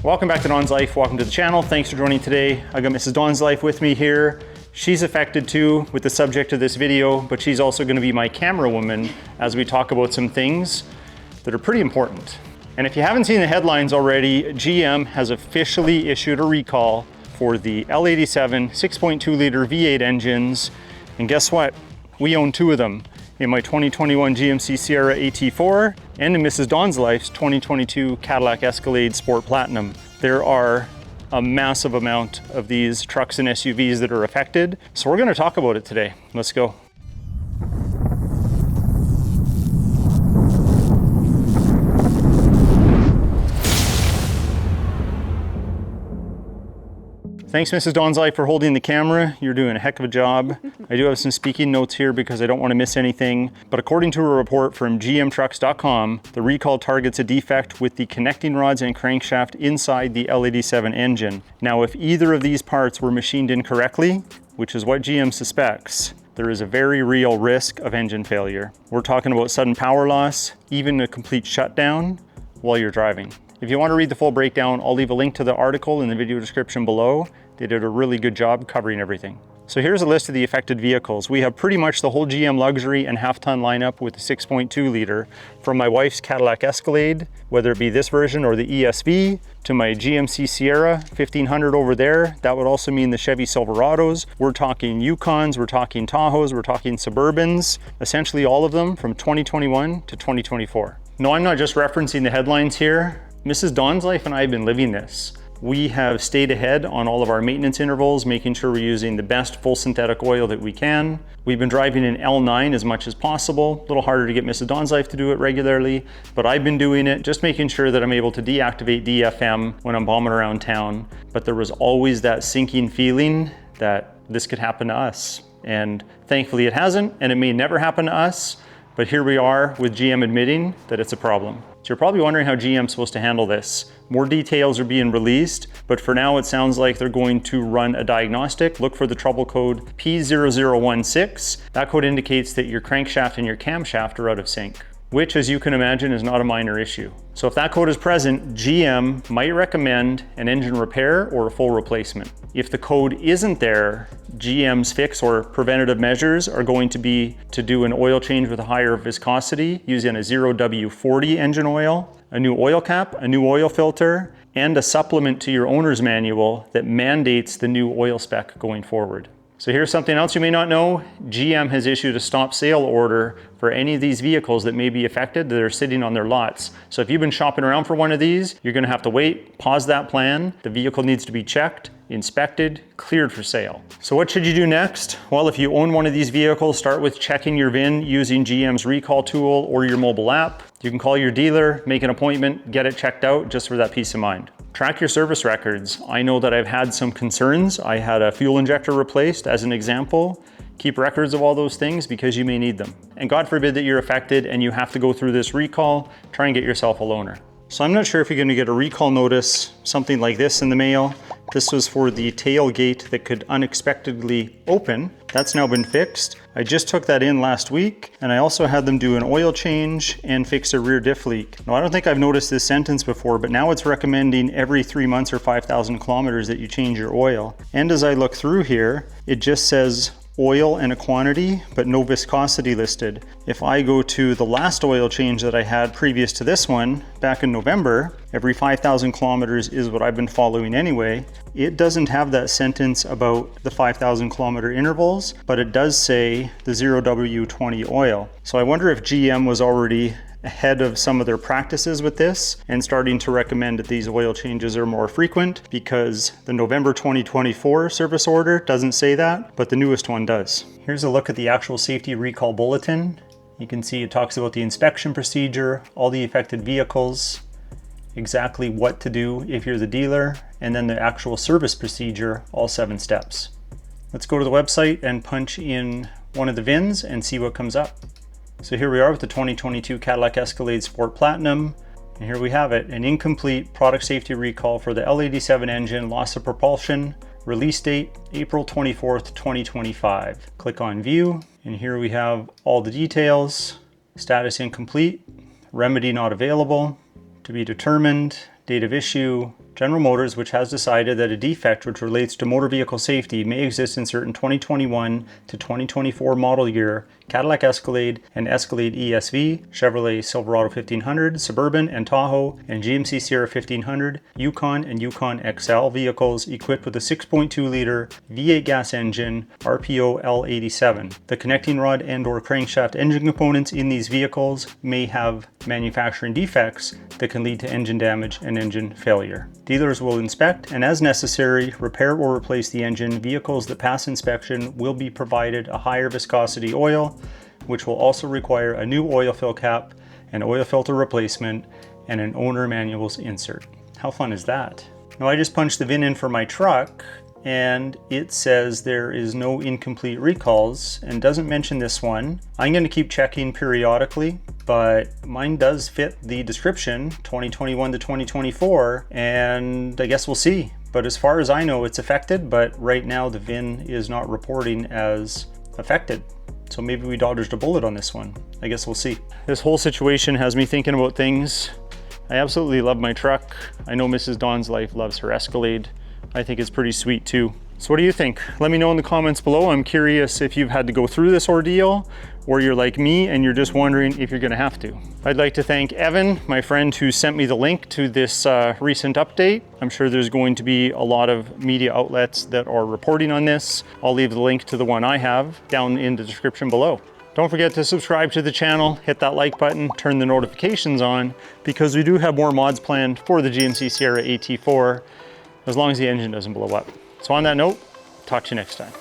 Welcome back to Don's Life. Welcome to the channel. Thanks for joining today. I got Mrs. Don's Life with me here. She's affected too with the subject of this video, but she's also going to be my camera woman as we talk about some things that are pretty important. And if you haven't seen the headlines already, GM has officially issued a recall for the L87 6.2 liter V8 engines. And guess what? We own two of them in my 2021 GMC Sierra AT4 and in Mrs. Don's Life's 2022 Cadillac Escalade Sport Platinum. There are a massive amount of these trucks and SUVs that are affected. So we're going to talk about it today. Let's go. Thanks, Mrs. Don's Life, for holding the camera. You're doing a heck of a job. I do have some speaking notes here because I don't want to miss anything. But according to a report from gmtrucks.com, the recall targets a defect with the connecting rods and crankshaft inside the L87 engine. Now, if either of these parts were machined incorrectly, which is what GM suspects, there is a very real risk of engine failure. We're talking about sudden power loss, even a complete shutdown while you're driving. If you want to read the full breakdown, I'll leave a link to the article in the video description below. They did a really good job covering everything. So here's a list of the affected vehicles. We have pretty much the whole GM luxury and half-ton lineup with the 6.2 liter, from my wife's Cadillac Escalade, whether it be this version or the ESV, to my GMC Sierra 1500 over there. That would also mean the Chevy Silverados. We're talking Yukons, we're talking Tahoes, we're talking Suburbans, essentially all of them from 2021 to 2024. No, I'm not just referencing the headlines here. Mrs. Don's Life and I have been living this. We have stayed ahead on all of our maintenance intervals, making sure we're using the best full synthetic oil that we can. We've been driving an L9 as much as possible. A little harder to get Mrs. Don's Life to do it regularly, but I've been doing it, just making sure that I'm able to deactivate DFM when I'm bombing around town. But there was always that sinking feeling that this could happen to us. And thankfully it hasn't, and it may never happen to us. But here we are with GM admitting that it's a problem. So you're probably wondering how GM's supposed to handle this. More details are being released, but for now it sounds like they're going to run a diagnostic. Look for the trouble code P0016. That code indicates that your crankshaft and your camshaft are out of sync, which, as you can imagine, is not a minor issue. So if that code is present, GM might recommend an engine repair or a full replacement. If the code isn't there, GM's fix or preventative measures are going to be to do an oil change with a higher viscosity using a 0W40 engine oil, a new oil cap, a new oil filter, and a supplement to your owner's manual that mandates the new oil spec going forward. So here's something else you may not know. GM has issued a stop sale order for any of these vehicles that may be affected that are sitting on their lots. So if you've been shopping around for one of these, you're gonna have to wait, pause that plan. The vehicle needs to be checked, inspected, cleared for sale. So what should you do next? Well, if you own one of these vehicles, start with checking your VIN using GM's recall tool or your mobile app. You can call your dealer, make an appointment, get it checked out just for that peace of mind. Track your service records. I know that I've had some concerns. I had a fuel injector replaced as an example. Keep records of all those things because you may need them. And God forbid that you're affected and you have to go through this recall, try and get yourself a loaner. So I'm not sure if you're going to get a recall notice, something like this in the mail. This was for the tailgate that could unexpectedly open. That's now been fixed. I just took that in last week, and I also had them do an oil change and fix a rear diff leak. Now, I don't think I've noticed this sentence before, but now it's recommending every 3 months or 5,000 kilometers that you change your oil. And as I look through here, it just says oil and a quantity, but no viscosity listed. If I go to the last oil change that I had previous to this one back in November, every 5,000 kilometers is what I've been following anyway. It doesn't have that sentence about the 5,000 kilometer intervals, but it does say the 0W20 oil. So I wonder if GM was already ahead of some of their practices with this and starting to recommend that these oil changes are more frequent, because the November 2024 service order doesn't say that, but the newest one does. Here's a look at the actual safety recall bulletin. You can see it talks about the inspection procedure, all the affected vehicles, exactly what to do if you're the dealer, and then the actual service procedure, all 7 steps. Let's go to the website and punch in one of the VINs and see what comes up. So here we are with the 2022 Cadillac Escalade Sport Platinum. And here we have it, an incomplete product safety recall for the L87 engine, loss of propulsion, release date, April 24th, 2025. Click on view, and here we have all the details. Status incomplete, remedy not available, to be determined, date of issue, General Motors, which has decided that a defect which relates to motor vehicle safety may exist in certain 2021 to 2024 model year Cadillac Escalade and Escalade ESV, Chevrolet Silverado 1500, Suburban and Tahoe, and GMC Sierra 1500, Yukon and Yukon XL vehicles equipped with a 6.2-liter V8 gas engine, RPO L87. The connecting rod and/or crankshaft engine components in these vehicles may have manufacturing defects that can lead to engine damage and engine failure. Dealers will inspect and, as necessary, repair or replace the engine. Vehicles that pass inspection will be provided a higher viscosity oil, which will also require a new oil fill cap, an oil filter replacement, and an owner manual's insert. How fun is that? Now, I just punched the VIN in for my truck, and it says there is no incomplete recalls and doesn't mention this one. I'm going to keep checking periodically, but mine does fit the description, 2021 to 2024, and I guess we'll see. But as far as I know, it's affected, but right now the VIN is not reporting as affected. So maybe we dodged a bullet on this one. I guess we'll see. This whole situation has me thinking about things. I absolutely love my truck. I know Mrs. DONSLIFE loves her Escalade. I think it's pretty sweet too. So what do you think? Let me know in the comments below. I'm curious if you've had to go through this ordeal, or you're like me and you're just wondering if you're gonna have to. I'd like to thank Evan, my friend who sent me the link to this recent update. I'm sure there's going to be a lot of media outlets that are reporting on this. I'll leave the link to the one I have down in the description below. Don't forget to subscribe to the channel, hit that like button, turn the notifications on, because we do have more mods planned for the GMC Sierra AT4, as long as the engine doesn't blow up. So on that note, talk to you next time.